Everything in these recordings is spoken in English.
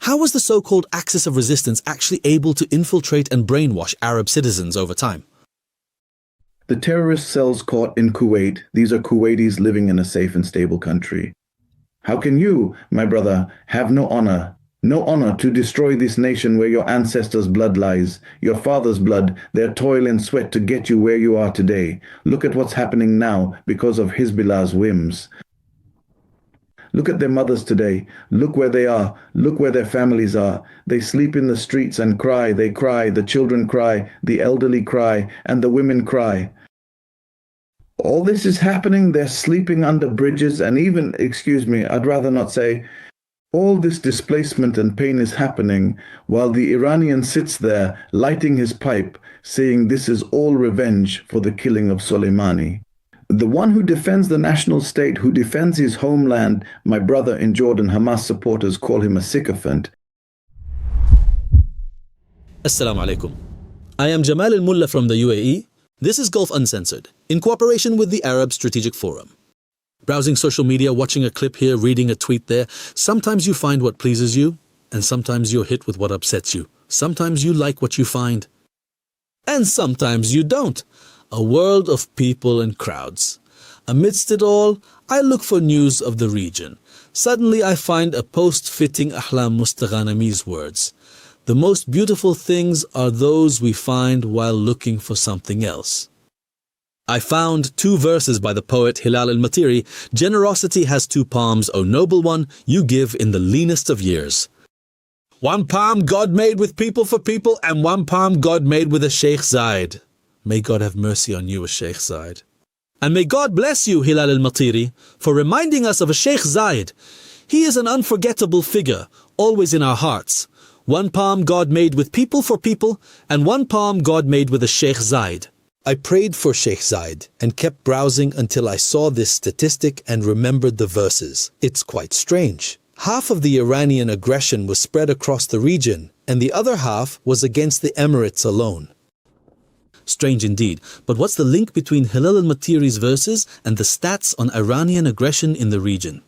How was the so-called axis of resistance actually able to infiltrate and brainwash Arab citizens over time? The terrorist cells caught in Kuwait, these are Kuwaitis living in a safe and stable country. How can you, my brother, have no honor to destroy this nation where your ancestors' blood lies, your father's blood, their toil and sweat to get you where you are today? Look at what's happening now because of Hezbollah's whims. Look at their mothers today. Look where they are. Look where their families are. They sleep in the streets and cry. They cry. The children cry. The elderly cry. And the women cry. All this is happening. They're sleeping under bridges. And even, I'd rather not say, all this displacement and pain is happening while the Iranian sits there lighting his pipe, saying this is all revenge for the killing of Soleimani. The one who defends the national state, who defends his homeland, my brother in Jordan, Hamas supporters call him a sycophant. Assalamu alaikum. I am Jamal Al-Mullah from the UAE. This is Gulf Uncensored, in cooperation with the Arab Strategic Forum. Browsing social media, watching a clip here, reading a tweet there, sometimes you find what pleases you, and sometimes you're hit with what upsets you. Sometimes you like what you find, and sometimes you don't. A world of people and crowds. Amidst it all, I look for news of the region. Suddenly I find a post fitting Ahlam Mustaghanami's words. The most beautiful things are those we find while looking for something else. I found 2 verses by the poet Hilal al-Matiri. Generosity has 2 palms, O noble one, you give in the leanest of years. 1 palm God made with people for people, and 1 palm God made with a Sheikh Zayed. May God have mercy on you, Sheikh Zayed. And may God bless you, Hilal al-Matiri, for reminding us of a Sheikh Zayed. He is an unforgettable figure, always in our hearts. 1 palm God made with people for people, and 1 palm God made with a Sheikh Zayed. I prayed for Sheikh Zayed and kept browsing until I saw this statistic and remembered the verses. It's quite strange. Half of the Iranian aggression was spread across the region, and the other half was against the Emirates alone. Strange indeed, but what's the link between Hilal al-Matiri's verses and the stats on Iranian aggression in the region?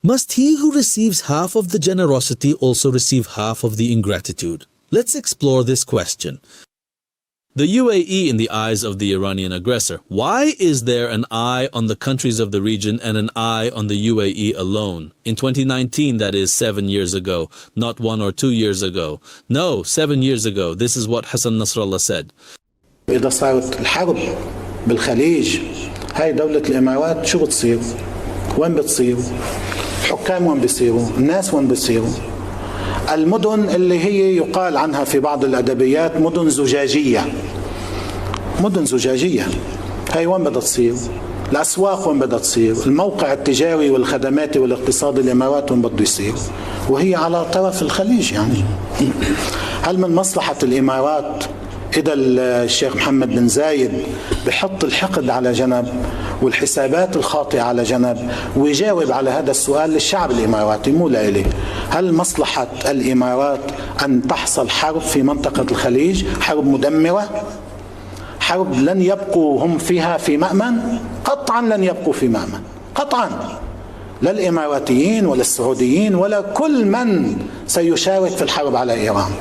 Must he who receives half of the generosity also receive half of the ingratitude? Let's explore this question. The UAE in the eyes of the Iranian aggressor. Why is there an eye on the countries of the region and an eye on the UAE alone? In 2019, that is 7 years ago, not 1 or 2 years ago. No, 7 years ago. This is what Hassan Nasrallah said. إذا صارت الحرب بالخليج هاي دولة الإمارات شو بتصير؟ وين بتصير؟ حكام وين بيصيروا؟ الناس وين بيصيروا؟ المدن اللي هي يقال عنها في بعض الأدبيات مدن زجاجية. مدن زجاجية هاي وين بدها تصير؟ الأسواق وين بدها تصير؟ الموقع التجاري والخدماتي والاقتصادي الإمارات وين بده يصير؟ وهي على طرف الخليج يعني. هل من مصلحة الإمارات إذا الشيخ محمد بن زايد بحط الحقد على جنب والحسابات الخاطئة على جنب ويجاوب على هذا السؤال للشعب الإماراتي مو لإلي؟ هل مصلحة الإمارات أن تحصل حرب في منطقة الخليج؟ حرب مدمرة؟ حرب لن يبقوا هم فيها في مأمن؟ قطعا لن يبقوا في مأمن، قطعا. لا الإماراتيين ولا السعوديين ولا كل من سيشارك في الحرب على إيران.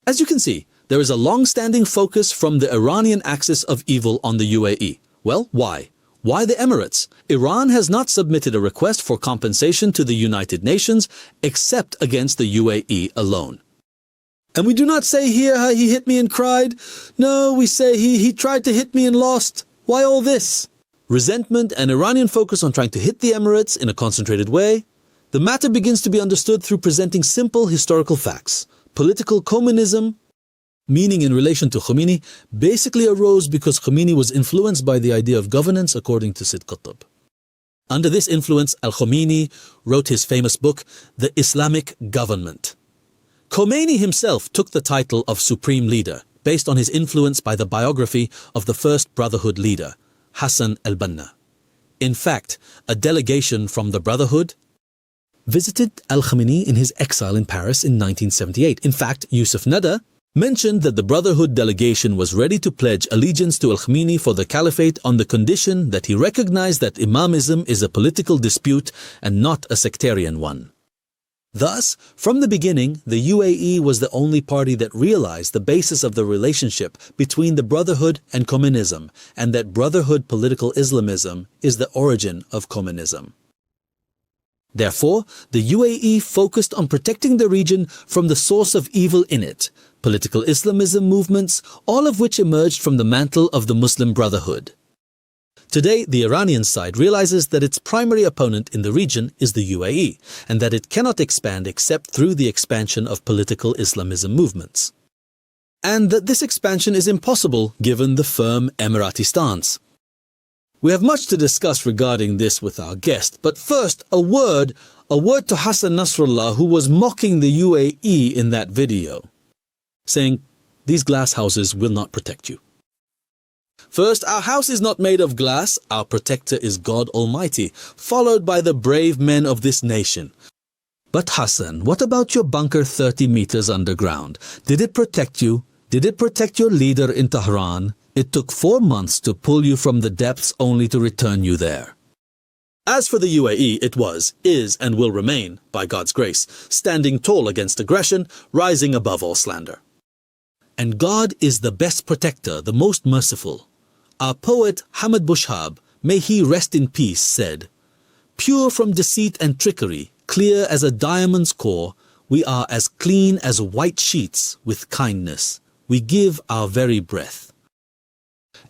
As you can see, there is a long-standing focus from the Iranian axis of evil on the UAE. Well, why? Why the Emirates? Iran has not submitted a request for compensation to the United Nations except against the UAE alone. And we do not say here how he hit me and cried. No, we say he tried to hit me and lost. Why all this? Resentment and Iranian focus on trying to hit the Emirates in a concentrated way. The matter begins to be understood through presenting simple historical facts. Political communism, meaning in relation to Khomeini, basically arose because Khomeini was influenced by the idea of governance according to Sid Qutb. Under this influence, Al-Khomeini wrote his famous book, The Islamic Government. Khomeini himself took the title of Supreme Leader, based on his influence by the biography of the first Brotherhood leader, Hassan al-Banna. In fact, a delegation from the Brotherhood visited Al-Khomeini in his exile in Paris in 1978. In fact, Yusuf Nada mentioned that the Brotherhood delegation was ready to pledge allegiance to Al-Khomeini for the caliphate on the condition that he recognized that Imamism is a political dispute and not a sectarian one. Thus, from the beginning, the UAE was the only party that realized the basis of the relationship between the Brotherhood and communism, and that Brotherhood political Islamism is the origin of communism. Therefore, the UAE focused on protecting the region from the source of evil in it, political Islamism movements, all of which emerged from the mantle of the Muslim Brotherhood. Today, the Iranian side realizes that its primary opponent in the region is the UAE, and that it cannot expand except through the expansion of political Islamism movements. And that this expansion is impossible given the firm Emirati stance. We have much to discuss regarding this with our guest, but first, a word to Hassan Nasrallah, who was mocking the UAE in that video, saying, "These glass houses will not protect you." First, our house is not made of glass, our protector is God Almighty, followed by the brave men of this nation. But Hassan, what about your bunker 30 meters underground? Did it protect you? Did it protect your leader in Tehran? It took 4 months to pull you from the depths only to return you there. As for the UAE, it was, is, and will remain, by God's grace, standing tall against aggression, rising above all slander. And God is the best protector, the most merciful. Our poet Mohammed Al-Wuhaib, may he rest in peace, said, "Pure from deceit and trickery, clear as a diamond's core, we are as clean as white sheets with kindness. We give our very breath."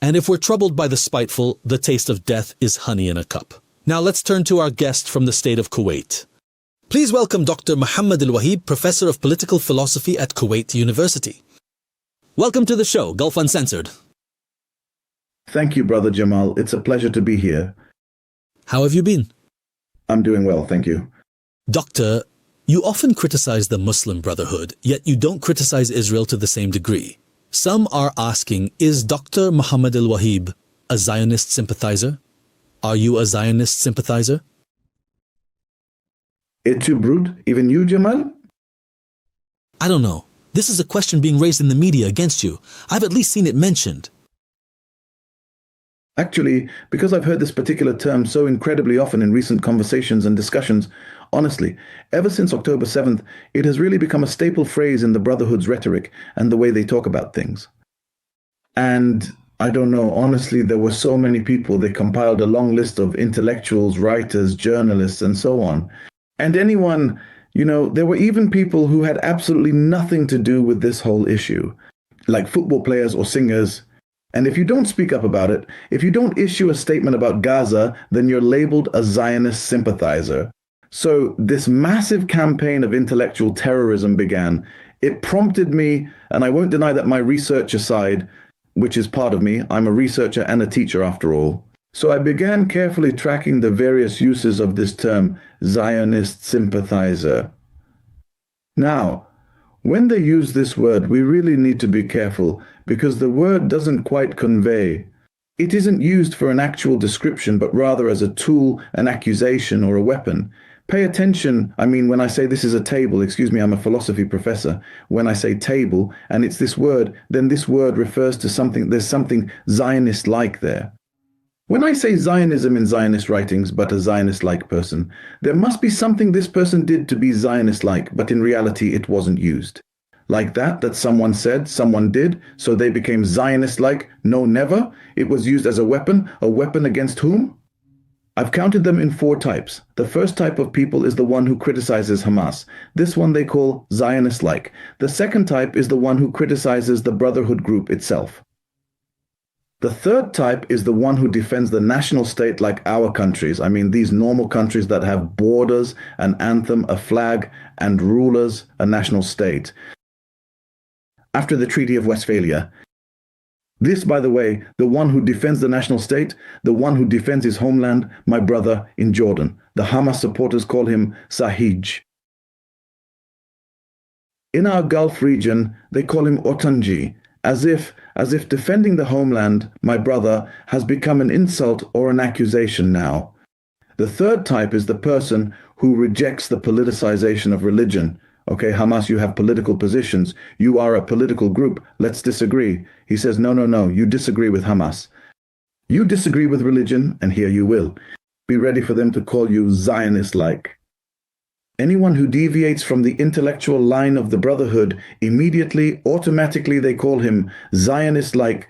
And if we're troubled by the spiteful, the taste of death is honey in a cup. Now let's turn to our guest from the state of Kuwait. Please welcome Dr. Mohammed Al-Wuhaib, Professor of Political Philosophy at Kuwait University. Welcome to the show, Gulf Uncensored. Thank you, Brother Jamal. It's a pleasure to be here. How have you been? I'm doing well, thank you. Doctor, you often criticize the Muslim Brotherhood, yet you don't criticize Israel to the same degree. Some are asking, is Dr. Mohammed Al-Wuhaib a Zionist sympathizer? Are you a Zionist sympathizer? It's too brood, even you, Jamal? I don't know. This is a question being raised in the media against you. I've at least seen it mentioned. Actually, because I've heard this particular term so incredibly often in recent conversations and discussions, honestly, ever since October 7th, it has really become a staple phrase in the Brotherhood's rhetoric and the way they talk about things. And I don't know, honestly, there were so many people, they compiled a long list of intellectuals, writers, journalists, and so on. And anyone, there were even people who had absolutely nothing to do with this whole issue, like football players or singers. And if you don't speak up about it, if you don't issue a statement about Gaza, then you're labeled a Zionist sympathizer. So this massive campaign of intellectual terrorism began. It prompted me, and I won't deny that my researcher side, which is part of me, I'm a researcher and a teacher after all. So I began carefully tracking the various uses of this term, Zionist sympathizer. Now, when they use this word, we really need to be careful because the word doesn't quite convey. It isn't used for an actual description, but rather as a tool, an accusation, or a weapon. Pay attention. I mean, when I say this is a table, excuse me, I'm a philosophy professor. When I say table, and it's this word, then this word refers to something, there's something Zionist-like there. When I say Zionism in Zionist writings, but a Zionist-like person, there must be something this person did to be Zionist-like, but in reality it wasn't used. Like that someone said, someone did, so they became Zionist-like. No, never. It was used as a weapon against whom? I've counted them in 4 types. The first type of people is the one who criticizes Hamas. This one they call Zionist-like. The second type is the one who criticizes the Brotherhood group itself. The third type is the one who defends the national state like our countries. I mean, these normal countries that have borders, an anthem, a flag, and rulers, a national state. After the Treaty of Westphalia, this, by the way, the one who defends the national state, the one who defends his homeland, my brother in Jordan. The Hamas supporters call him Sahij. In our Gulf region, they call him Otanji, as if defending the homeland, my brother, has become an insult or an accusation now. The third type is the person who rejects the politicization of religion. Okay, Hamas, you have political positions. You are a political group. Let's disagree. He says, no, you disagree with Hamas. You disagree with religion, and here you will. Be ready for them to call you Zionist-like. Anyone who deviates from the intellectual line of the Brotherhood, immediately, automatically they call him Zionist-like.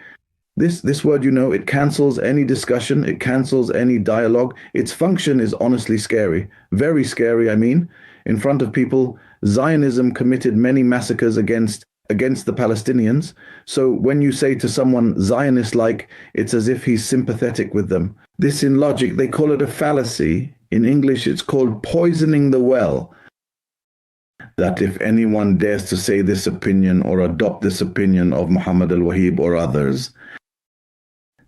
This word, it cancels any discussion, it cancels any dialogue. Its function is honestly scary. Very scary, I mean. In front of people, Zionism committed many massacres against the Palestinians. So when you say to someone Zionist-like, it's as if he's sympathetic with them. This in logic, they call it a fallacy. In English, it's called poisoning the well. That if anyone dares to say this opinion or adopt this opinion of Mohammed Al-Wuhaib or others,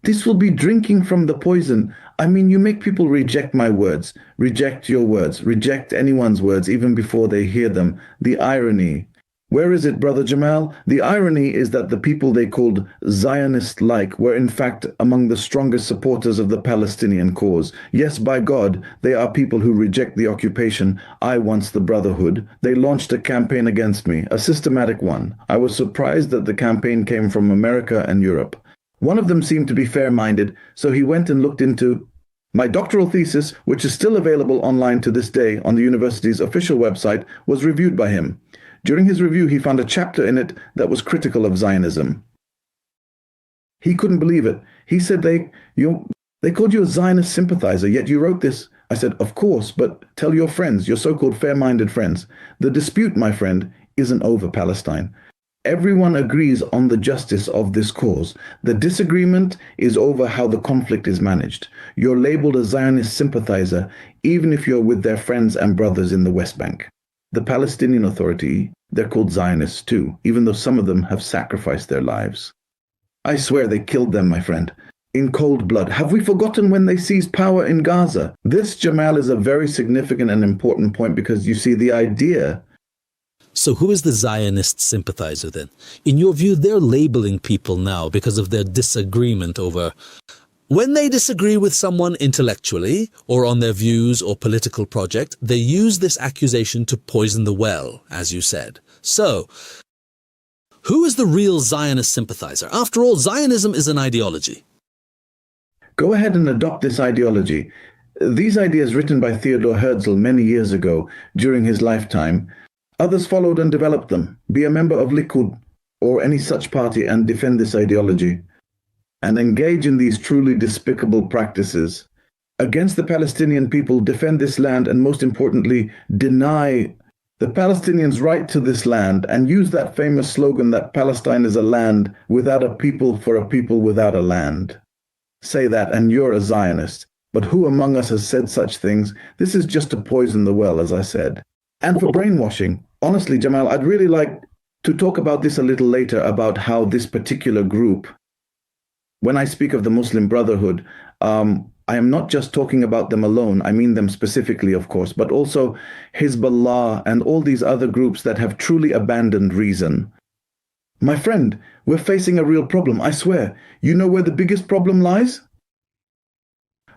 this will be drinking from the poison. I mean, you make people reject my words, reject your words, reject anyone's words even before they hear them. The irony. Where is it, Brother Jamal? The irony is that the people they called Zionist-like were in fact among the strongest supporters of the Palestinian cause. Yes, by God, they are people who reject the occupation. I once the Brotherhood. They launched a campaign against me, a systematic one. I was surprised that the campaign came from America and Europe. One of them seemed to be fair-minded, so he went and looked into my doctoral thesis, which is still available online to this day on the university's official website, was reviewed by him. During his review, he found a chapter in it that was critical of Zionism. He couldn't believe it. He said they called you a Zionist sympathizer, yet you wrote this. I said, of course, but tell your friends, your so-called fair-minded friends. The dispute, my friend, isn't over Palestine. Everyone agrees on the justice of this cause. The disagreement is over how the conflict is managed. You're labeled a Zionist sympathizer, even if you're with their friends and brothers in the West Bank. The Palestinian Authority, they're called Zionists too, even though some of them have sacrificed their lives. I swear they killed them, my friend, in cold blood. Have we forgotten when they seized power in Gaza? This, Jamal, is a very significant and important point because you see the idea. So who is the Zionist sympathizer then? In your view, they're labeling people now because of their disagreement over... When they disagree with someone intellectually or on their views or political project, they use this accusation to poison the well, as you said. So, who is the real Zionist sympathizer? After all, Zionism is an ideology. Go ahead and adopt this ideology. These ideas written by Theodor Herzl many years ago during his lifetime, others followed and developed them. Be a member of Likud or any such party and defend this ideology. And engage in these truly despicable practices against the Palestinian people, defend this land, and most importantly, deny the Palestinians' right to this land, and use that famous slogan that Palestine is a land without a people for a people without a land. Say that and you're a Zionist. But who among us has said such things? This is just to poison the well, as I said. And for brainwashing, honestly, Jamal, I'd really like to talk about this a little later, about how this particular group, when I speak of the Muslim Brotherhood, I am not just talking about them alone. I mean them specifically, of course, but also Hezbollah and all these other groups that have truly abandoned reason. My friend, we're facing a real problem, I swear. You know where the biggest problem lies?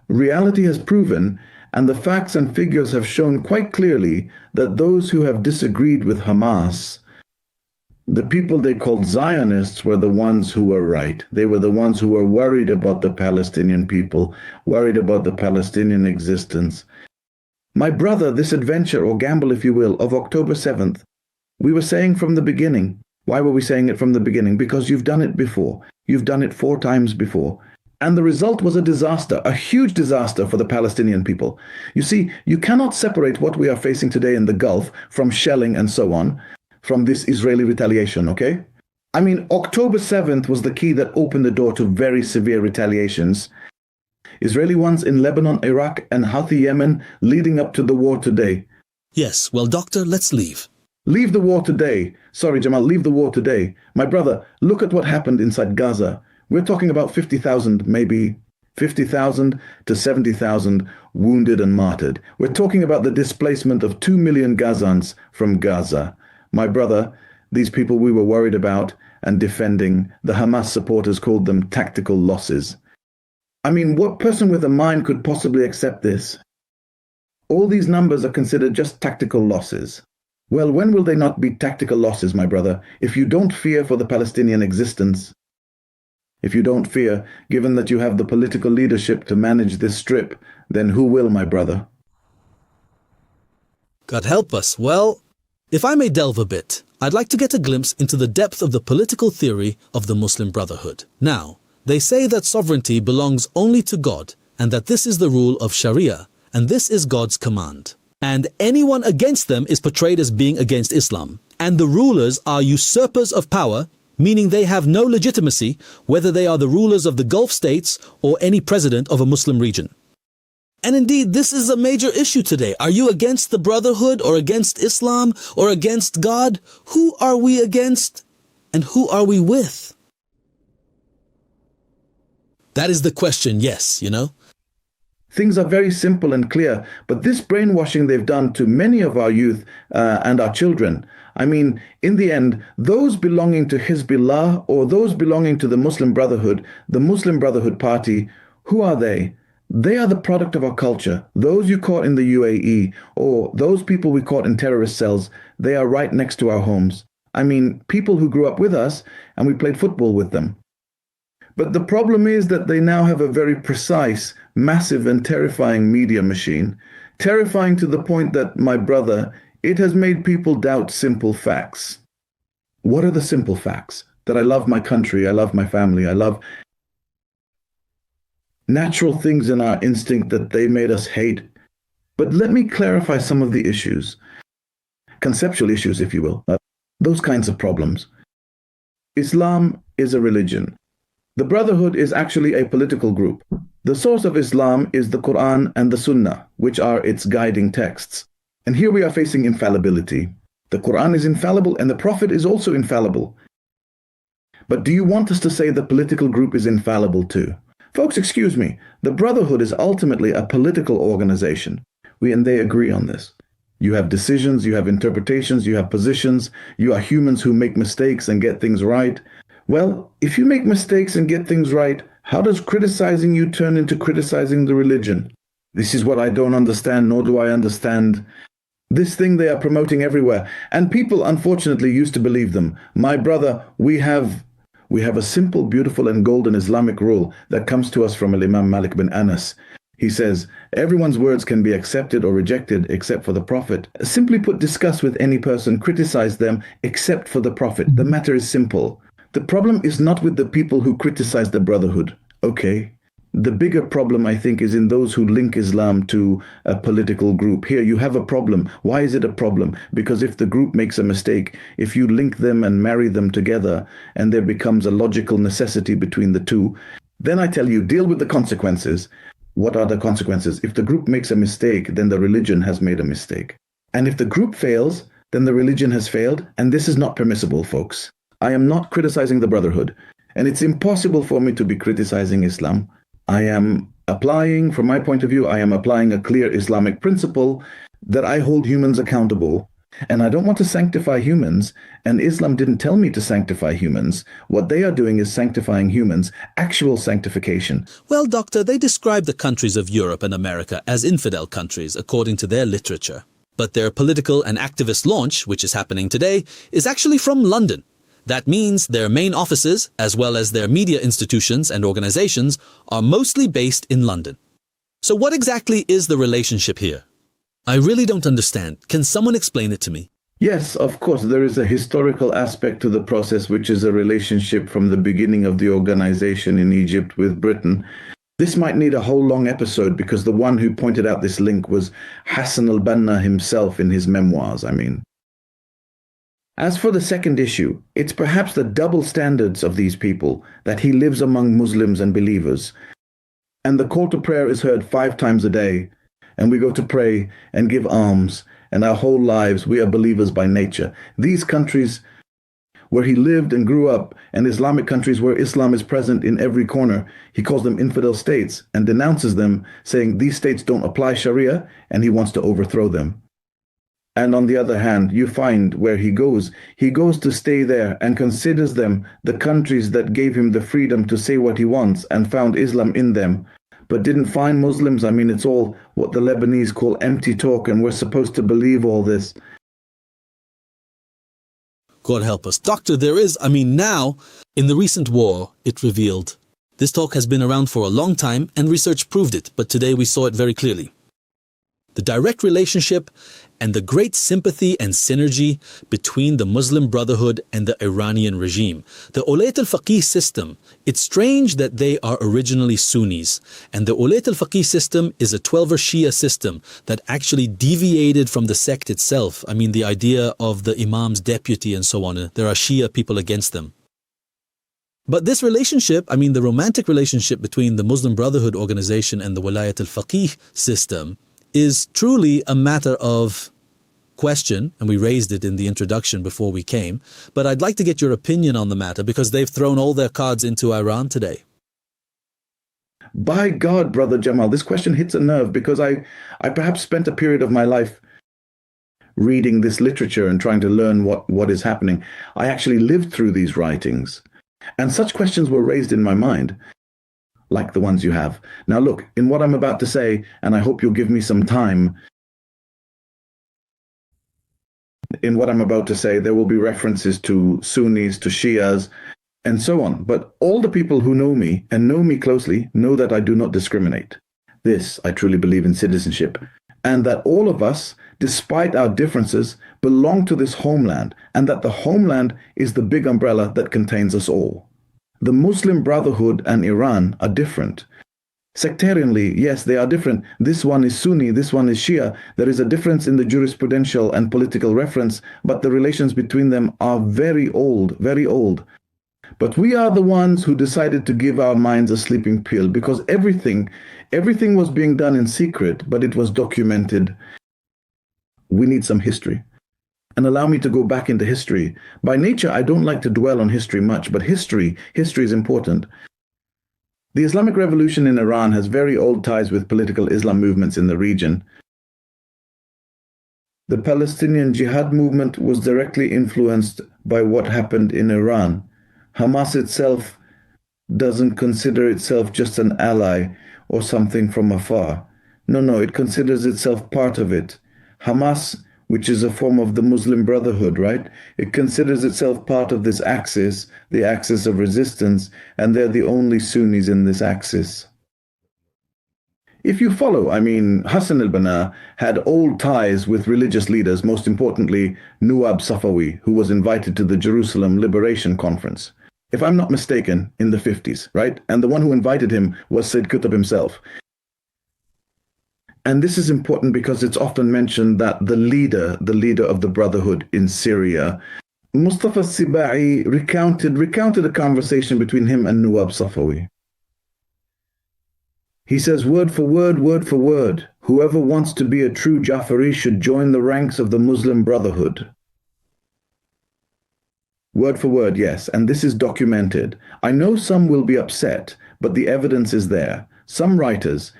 Reality has proven, and the facts and figures have shown quite clearly, that those who have disagreed with Hamas, the people they called Zionists, were the ones who were right. They were the ones who were worried about the Palestinian people, worried about the Palestinian existence. My brother, this adventure, or gamble if you will, of October 7th, we were saying from the beginning. Why were we saying it from the beginning? Because you've done it before. You've done it 4 times before. And the result was a disaster, a huge disaster for the Palestinian people. You see, you cannot separate what we are facing today in the Gulf from shelling and so on, from this Israeli retaliation, okay? I mean, October 7th was the key that opened the door to very severe retaliations. Israeli ones in Lebanon, Iraq, and Houthi Yemen leading up to the war today. Yes, well, doctor, let's leave. Leave the war today. Sorry, Jamal, leave the war today. My brother, look at what happened inside Gaza. We're talking about 50,000, maybe 50,000 to 70,000 wounded and martyred. We're talking about the displacement of 2 million Gazans from Gaza. My brother, these people we were worried about and defending, the Hamas supporters called them tactical losses. I mean, what person with a mind could possibly accept this? All these numbers are considered just tactical losses. Well, when will they not be tactical losses, my brother, if you don't fear for the Palestinian existence? If you don't fear, given that you have the political leadership to manage this strip, then who will, my brother? God help us. Well, if I may delve a bit, I'd like to get a glimpse into the depth of the political theory of the Muslim Brotherhood. Now, they say that sovereignty belongs only to God, and that this is the rule of Sharia, and this is God's command. And anyone against them is portrayed as being against Islam. And the rulers are usurpers of power, meaning they have no legitimacy, whether they are the rulers of the Gulf states or any president of a Muslim region. And indeed, this is a major issue today. Are you against the Brotherhood or against Islam or against God? Who are we against and who are we with? That is the question, yes, you know. Things are very simple and clear, but this brainwashing they've done to many of our youth and our children, I mean, in the end, those belonging to Hizbullah or those belonging to the Muslim Brotherhood Party, who are they? They are the product of our culture. Those you caught in the UAE or those people we caught in terrorist cells, they are right next to our homes. I mean, people who grew up with us and we played football with them. But the problem is that they now have a very precise, massive and terrifying media machine, terrifying to the point that, my brother, it has made people doubt simple facts. What are the simple facts? That I love my country, I love my family, I love natural things in our instinct that they made us hate. But let me clarify some of the issues, conceptual issues, if you will, those kinds of problems. Islam is a religion. The Brotherhood is actually a political group. The source of Islam is the Quran and the Sunnah, which are its guiding texts. And here we are facing infallibility. The Quran is infallible and the Prophet is also infallible. But do you want us to say the political group is infallible too? Folks, excuse me, the Brotherhood is ultimately a political organization. We and they agree on this. You have decisions, you have interpretations, you have positions, you are humans who make mistakes and get things right. Well, if you make mistakes and get things right, how does criticizing you turn into criticizing the religion? This is what I don't understand, nor do I understand this thing they are promoting everywhere. And people, unfortunately, used to believe them. My brother, we have a simple, beautiful, and golden Islamic rule that comes to us from Imam Malik bin Anas. He says, everyone's words can be accepted or rejected except for the Prophet. Simply put, discuss with any person, criticize them except for the Prophet. The matter is simple. The problem is not with the people who criticize the Brotherhood. Okay. The bigger problem, I think, is in those who link Islam to a political group. Here, you have a problem. Why is it a problem? Because if the group makes a mistake, if you link them and marry them together, and there becomes a logical necessity between the two, then I tell you, deal with the consequences. What are the consequences? If the group makes a mistake, then the religion has made a mistake. And if the group fails, then the religion has failed, and this is not permissible, folks. I am not criticizing the Brotherhood, and it's impossible for me to be criticizing Islam. I am applying, from my point of view, I am applying a clear Islamic principle that I hold humans accountable. And I don't want to sanctify humans, and Islam didn't tell me to sanctify humans. What they are doing is sanctifying humans, actual sanctification. Well, Doctor, they describe the countries of Europe and America as infidel countries according to their literature. But their political and activist launch, which is happening today, is actually from London. That means their main offices, as well as their media institutions and organizations, are mostly based in London. So what exactly is the relationship here? I really don't understand. Can someone explain it to me? Yes, of course, there is a historical aspect to the process, which is a relationship from the beginning of the organization in Egypt with Britain. This might need a whole long episode because the one who pointed out this link was Hassan al-Banna himself in his memoirs, As for the second issue, it's perhaps the double standards of these people, that he lives among Muslims and believers. And the call to prayer is heard 5 times a day, and we go to pray and give alms, and our whole lives we are believers by nature. These countries where he lived and grew up, and Islamic countries where Islam is present in every corner, he calls them infidel states and denounces them, saying these states don't apply Sharia, and he wants to overthrow them. And on the other hand, you find where he goes to stay there and considers them the countries that gave him the freedom to say what he wants and found Islam in them, but didn't find Muslims. It's all what the Lebanese call empty talk, and we're supposed to believe all this. God help us. Doctor, there is, now, in the recent war, it revealed. This talk has been around for a long time and research proved it, but today we saw it very clearly. the direct relationship and the great sympathy and synergy between the Muslim Brotherhood and the Iranian regime. The Ulayt al-Faqih system, it's strange that they are originally Sunnis, and the Ulayt al-Faqih system is a 12er Shia system that actually deviated from the sect itself. I mean, the idea of the Imam's deputy and so on, there are Shia people against them. But this relationship, I mean, the romantic relationship between the Muslim Brotherhood organization and the Walayat al-Faqih system is truly a matter of question, and we raised it in the introduction before we came. But I'd like to get your opinion on the matter because they've thrown all their cards into Iran today. By God, Brother Jamal, this question hits a nerve because I perhaps spent a period of my life reading this literature and trying to learn what is happening. I actually lived through these writings. And such questions were raised in my mind, like the ones you have. Now look, in what I'm about to say, and I hope you'll give me some time, in what I'm about to say, there will be references to Sunnis, to Shias, and so on. But all the people who know me and know me closely know that I do not discriminate. This, I truly believe in citizenship, and that all of us, despite our differences, belong to this homeland, and that the homeland is the big umbrella that contains us all. The Muslim Brotherhood and Iran are different. Sectarianly, yes, they are different. This one is Sunni, this one is Shia. There is a difference in the jurisprudential and political reference, but the relations between them are very old, very old. But we are the ones who decided to give our minds a sleeping pill because everything was being done in secret, but it was documented. We need some history. And allow me to go back into history. By nature, I don't like to dwell on history much, but history is important. The Islamic Revolution in Iran has very old ties with political Islam movements in the region. The Palestinian Jihad movement was directly influenced by what happened in Iran. Hamas itself doesn't consider itself just an ally or something from afar. No, it considers itself part of it. Hamas, which is a form of the Muslim Brotherhood, right? It considers itself part of this axis, the axis of resistance, and they're the only Sunnis in this axis. If you follow, I mean, Hassan al-Banna had old ties with religious leaders, most importantly, Nuwab Safawi, who was invited to the Jerusalem Liberation Conference, if I'm not mistaken, in the 50s, right? And the one who invited him was Sayyid Qutb himself. And this is important because it's often mentioned that the leader of the Brotherhood in Syria, Mustafa Sibai, recounted a conversation between him and Nuwab Safawi. He says, word for word, whoever wants to be a true Jafari should join the ranks of the Muslim Brotherhood. Word for word, yes, and this is documented. I know some will be upset, but the evidence is there. Some writers,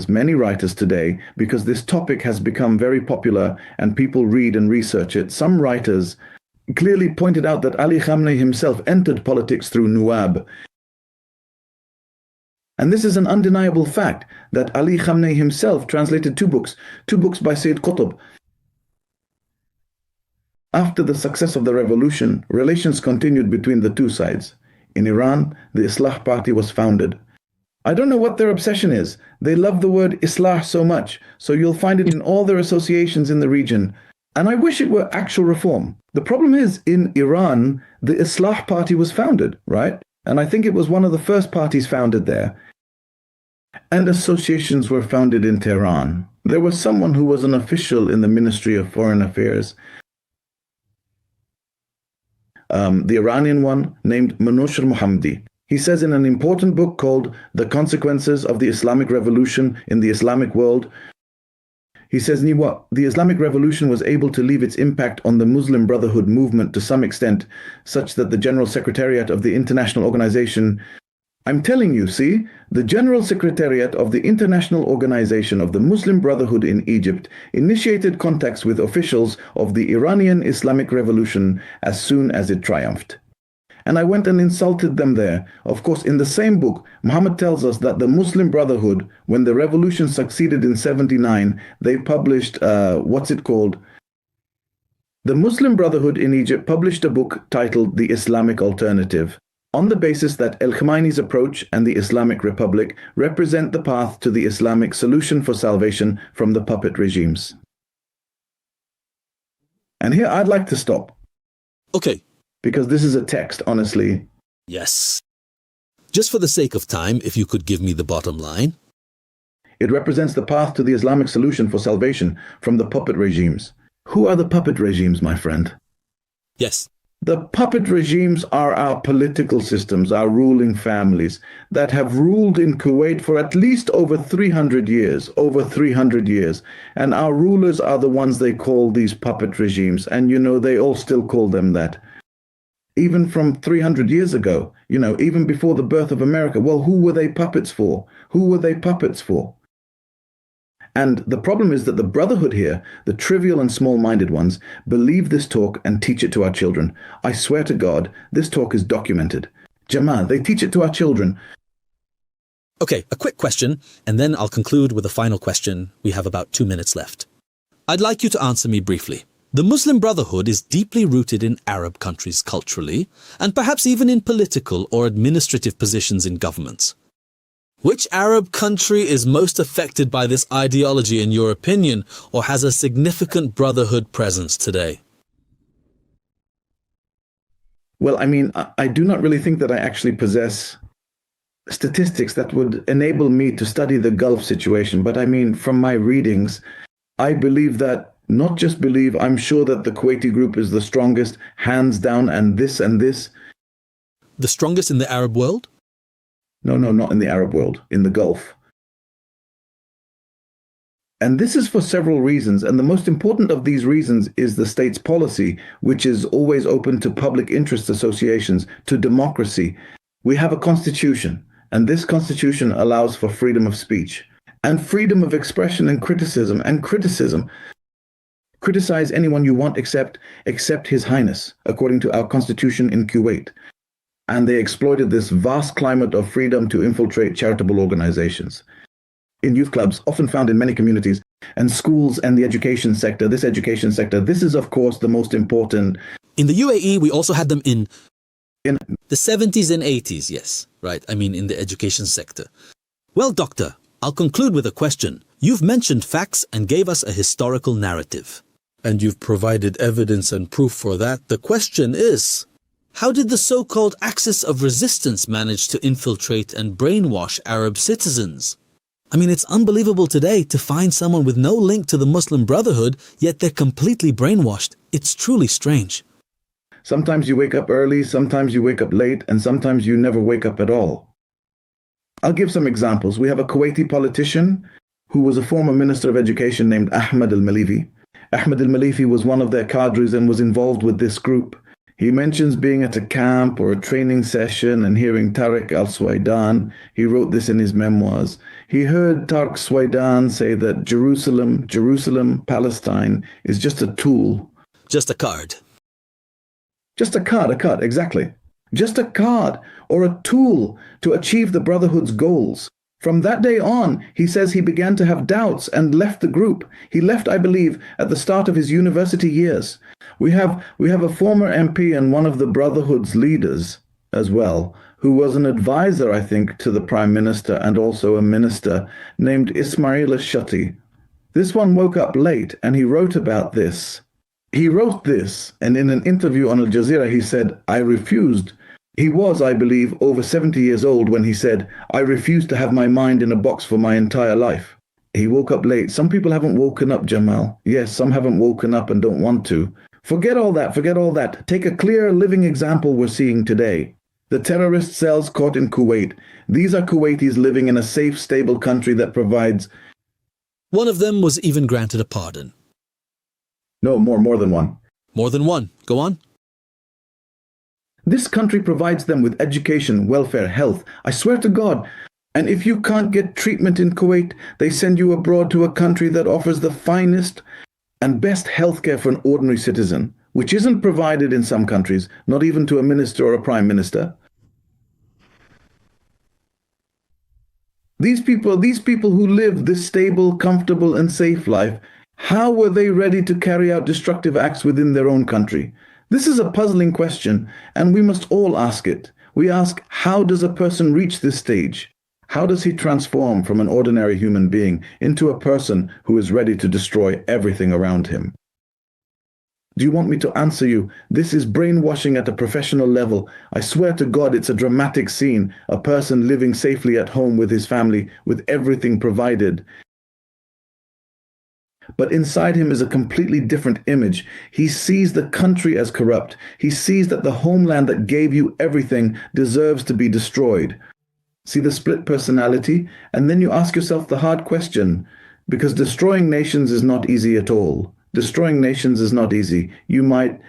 many writers today, because this topic has become very popular and people read and research it, some writers clearly pointed out that Ali Khamenei himself entered politics through Nuwab. And this is an undeniable fact that Ali Khamenei himself translated two books by Sayyid Qutb. After the success of the revolution, relations continued between the two sides. In Iran, the Islah Party was founded. I don't know what their obsession is. They love the word Islah so much, so you'll find it in all their associations in the region. And I wish it were actual reform. The problem is, in Iran, the Islah Party was founded, right? And I think it was one of the first parties founded there. And associations were founded in Tehran. There was someone who was an official in the Ministry of Foreign Affairs, the Iranian one, named Manoucher Mohammadi. He says in an important book called The Consequences of the Islamic Revolution in the Islamic World, he says, the Islamic Revolution was able to leave its impact on the Muslim Brotherhood movement to some extent, such that the General Secretariat of the International Organization, I'm telling you, see, the General Secretariat of the International Organization of the Muslim Brotherhood in Egypt initiated contacts with officials of the Iranian Islamic Revolution as soon as it triumphed. And I went and insulted them there. Of course, in the same book, Muhammad tells us that the Muslim Brotherhood, when the revolution succeeded in 79, they published, The Muslim Brotherhood in Egypt published a book titled The Islamic Alternative. on the basis that Al-Khamenei's approach and the Islamic Republic represent the path to the Islamic solution for salvation from the puppet regimes. And here I'd like to stop. Okay. Because this is a text, honestly. Yes. Just for the sake of time, if you could give me the bottom line. It represents the path to the Islamic solution for salvation from the puppet regimes. Who are the puppet regimes, my friend? Yes. The puppet regimes are our political systems, our ruling families that have ruled in Kuwait for at least over 300 years, And our rulers are the ones they call these puppet regimes. And, they all still call them that. Even from 300 years ago, even before the birth of America. Well, who were they puppets for? And the problem is that the Brotherhood here, the trivial and small-minded ones, believe this talk and teach it to our children. I swear to God, this talk is documented. Jamal, they teach it to our children. Okay, a quick question, and then I'll conclude with a final question. We have about 2 minutes left. I'd like you to answer me briefly. The Muslim Brotherhood is deeply rooted in Arab countries culturally, and perhaps even in political or administrative positions in governments. Which Arab country is most affected by this ideology in your opinion, or has a significant brotherhood presence today? Well, I do not really think that I actually possess statistics that would enable me to study the Gulf situation. But from my readings, I believe that, not just believe, I'm sure that the Kuwaiti group is the strongest, hands down, and this. The strongest in the Arab world? No, not in the Arab world, in the Gulf. And this is for several reasons, and the most important of these reasons is the state's policy, which is always open to public interest associations, to democracy. We have a constitution, and this constitution allows for freedom of speech, and freedom of expression and criticism, Criticize anyone you want except His Highness, according to our constitution in Kuwait. And they exploited this vast climate of freedom to infiltrate charitable organizations. In youth clubs, often found in many communities, and schools and the education sector, this is, of course, the most important. In the UAE, we also had them in the 70s and 80s, yes. Right, in the education sector. Well, Doctor, I'll conclude with a question. You've mentioned facts and gave us a historical narrative. And you've provided evidence and proof for that. The question is, how did the so-called Axis of Resistance manage to infiltrate and brainwash Arab citizens? It's unbelievable today to find someone with no link to the Muslim Brotherhood, yet they're completely brainwashed. It's truly strange. Sometimes you wake up early, sometimes you wake up late, and sometimes you never wake up at all. I'll give some examples. We have a Kuwaiti politician who was a former Minister of Education named Ahmed Al-Malifi. Ahmed Al-Malifi was one of their cadres and was involved with this group. He mentions being at a camp or a training session and hearing Tariq al-Suwaidan. He wrote this in his memoirs. He heard Tariq Suwaidan say that Jerusalem, Palestine, is just a tool. Just a card. Just a card, exactly. Just a card or a tool to achieve the Brotherhood's goals. From that day on, he says he began to have doubts and left the group. He left, I believe, at the start of his university years. We have a former MP and one of the Brotherhood's leaders as well, who was an advisor, I think, to the Prime Minister and also a minister named Ismail al-Shati. This one woke up late and he wrote about this. He wrote this, and in an interview on Al Jazeera, he said, I refused. He was, I believe, over 70 years old when he said, I refused to have my mind in a box for my entire life. He woke up late. Some people haven't woken up, Jamal. Yes, some haven't woken up and don't want to. Forget all that. Take a clear living example we're seeing today. The terrorist cells caught in Kuwait. These are Kuwaitis living in a safe, stable country that provides... One of them was even granted a pardon. No, more than one. More than one. Go on. This country provides them with education, welfare, health. I swear to God. And if you can't get treatment in Kuwait, they send you abroad to a country that offers the finest and best healthcare for an ordinary citizen, which isn't provided in some countries, not even to a minister or a prime minister. These people who live this stable, comfortable, and safe life, how were they ready to carry out destructive acts within their own country? This is a puzzling question, and we must all ask it. We ask, how does a person reach this stage? How does he transform from an ordinary human being into a person who is ready to destroy everything around him? Do you want me to answer you? This is brainwashing at a professional level. I swear to God, it's a dramatic scene. A person living safely at home with his family, with everything provided. But inside him is a completely different image. He sees the country as corrupt. He sees that the homeland that gave you everything deserves to be destroyed. See the split personality? And then you ask yourself the hard question, because destroying nations is not easy at all. Destroying nations is not easy. You might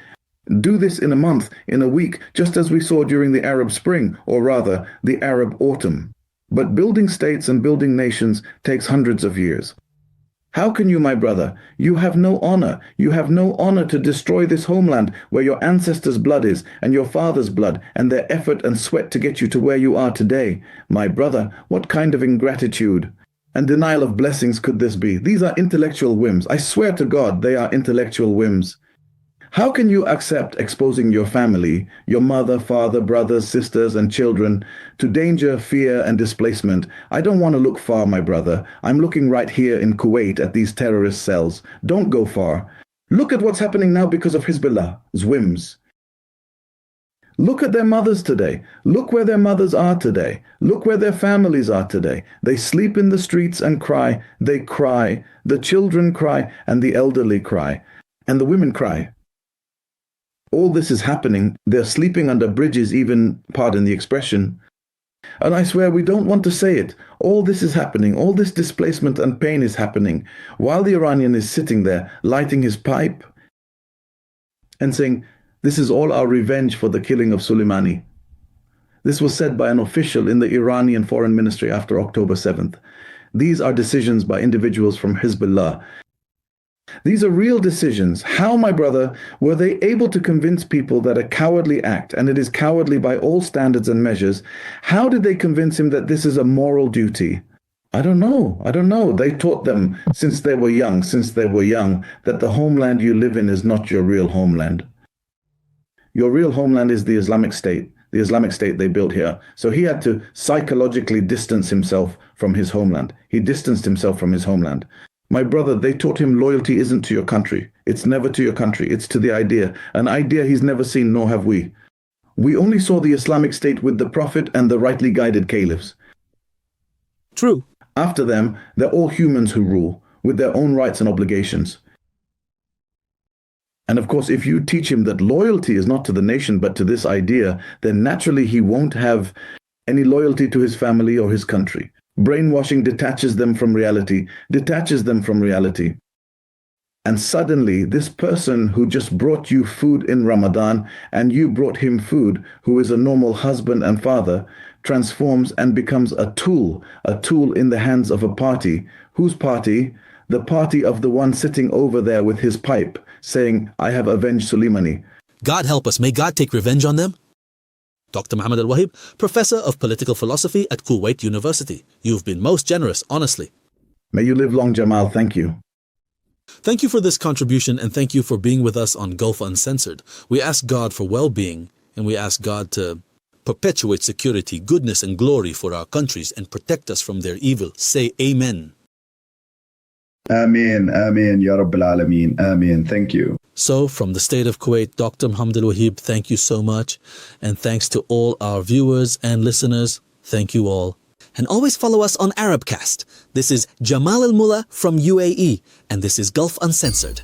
do this in a month, in a week, just as we saw during the Arab Spring, or rather, the Arab Autumn. But building states and building nations takes hundreds of years. How can you, my brother? You have no honor. You have no honor to destroy this homeland where your ancestors' blood is, and your father's blood, and their effort and sweat to get you to where you are today. My brother, what kind of ingratitude and denial of blessings could this be? These are intellectual whims. I swear to God, they are intellectual whims. How can you accept exposing your family, your mother, father, brothers, sisters, and children to danger, fear, and displacement? I don't want to look far, my brother. I'm looking right here in Kuwait at these terrorist cells. Don't go far. Look at what's happening now because of Hezbollah's whims. Look at their mothers today. Look where their mothers are today. Look where their families are today. They sleep in the streets and cry. They cry. The children cry, and the elderly cry, and the women cry. All this is happening. They're sleeping under bridges, even, pardon the expression. And I swear we don't want to say it. All this is happening. All this displacement and pain is happening while the Iranian is sitting there, lighting his pipe and saying, this is all our revenge for the killing of Soleimani. This was said by an official in the Iranian Foreign Ministry after October 7th. These are decisions by individuals from Hezbollah. These are real decisions. How, my brother, were they able to convince people that a cowardly act, and it is cowardly by all standards and measures, how did they convince him that this is a moral duty? I don't know. They taught them since they were young, that the homeland you live in is not your real homeland. Your real homeland is the Islamic State they built here. So he had to psychologically distance himself from his homeland. He distanced himself from his homeland. My brother, they taught him loyalty isn't to your country. It's never to your country. It's to the idea. An idea he's never seen, nor have we. We only saw the Islamic State with the Prophet and the rightly guided caliphs. True. After them, they're all humans who rule, with their own rights and obligations. And of course, if you teach him that loyalty is not to the nation, but to this idea, then naturally he won't have any loyalty to his family or his country. Brainwashing detaches them from reality. And suddenly, this person who just brought you food in Ramadan, and you brought him food, who is a normal husband and father, transforms and becomes a tool in the hands of a party. Whose party? The party of the one sitting over there with his pipe, saying, I have avenged Soleimani. God help us. May God take revenge on them. Dr. Mohammed Al-Wuhaib, Professor of Political Philosophy at Kuwait University. You've been most generous, honestly. May you live long, Jamal. Thank you. Thank you for this contribution, and thank you for being with us on Gulf Uncensored. We ask God for well-being, and we ask God to perpetuate security, goodness, and glory for our countries and protect us from their evil. Say Amen. Ameen, Ameen, Ya Rabbil Alameen, Ameen. Thank you. So, from the state of Kuwait, Dr. Mohammed Al-Wuhaib, thank you so much. And thanks to all our viewers and listeners. Thank you all. And always follow us on Arabcast. This is Jamal Al-Mullah from UAE, and this is Gulf Uncensored.